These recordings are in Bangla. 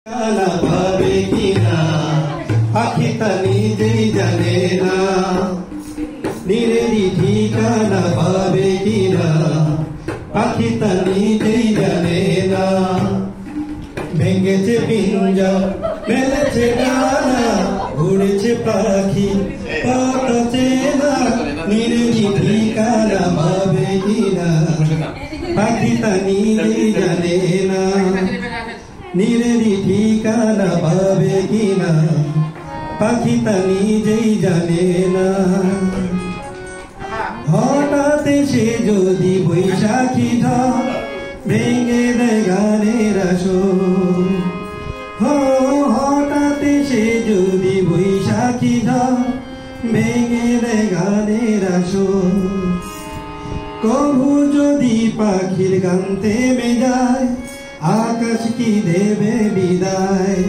ঠিকানা পাবে কিনা পাখিটা নিজেই জানে না, নিরেলি ঠিকানা পাবে কিনা পাখিটা নিজেই জানে না। ভেঙেছে পিঞ্জা মেলেছে ডানা উড়েছে পাখি পথ চেনা, নিরেলি ঠিকানা পাবে কিনা পাখিটা নিজেই জানে না, নিরেলি ঠিকানা পাবে কিনা পাখিটা নিজেই জানে না। হঠাৎ সে যদি বৈশাখী ঝড় ভেঙে দেয় গানের আসর, হঠাৎ সে যদি বৈশাখী ঝড় ভেঙে দেয় গানের আসর, কবু যদি পাখির গান থেমে যায় আকাশ কি দেবে বিদায়।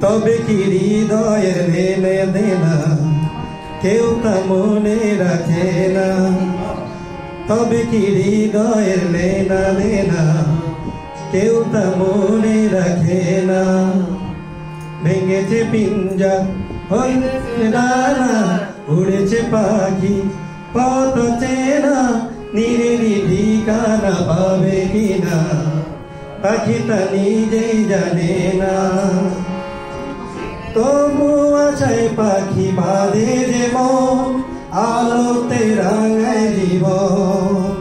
তবে কি হৃদয়ের লেনে দেনা কেউ তা মনে রাখে না, তবে কি হৃদয়ের লেনা দেনা কেউ তা মনে রাখে না। ভেঙেছে পিঞ্জা হয়েছে ডানা উড়েছে পাখি পথ চেনা, নিরেলি ঠিকানা পাবে কিনা পাখিটা নিজেই জানে না। তবু আশায় পাখি বাঁধে যে মন আলোতে রাঙায় জীবন,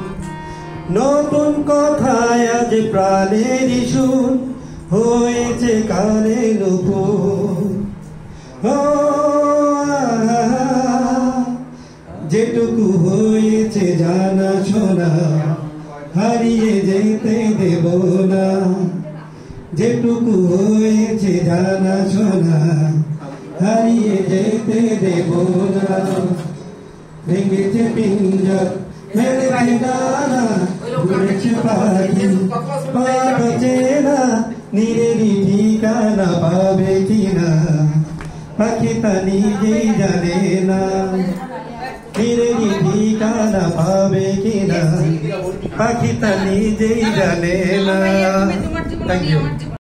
নতুন কথায় আজ প্রাণের সুর হয়েছে কানে নুপুর। যেটুকু হয়েছে জানা শোনা হারিয়ে যেতে দেব না, যেটুকু হয়েছে জানা শোনা হারিয়ে যেতে দেব না। ভেঙেছে পিঞ্জা মেলেছে ডানা উড়েছে পাখি পথ চেনা, নিরেলি ঠিকানা পাবে কিনা পাখিটা নিজেই জানে না, নিরেলি ঠিকানা পাবে কিনা পাখিটা নিজেই জানে না। Thank you.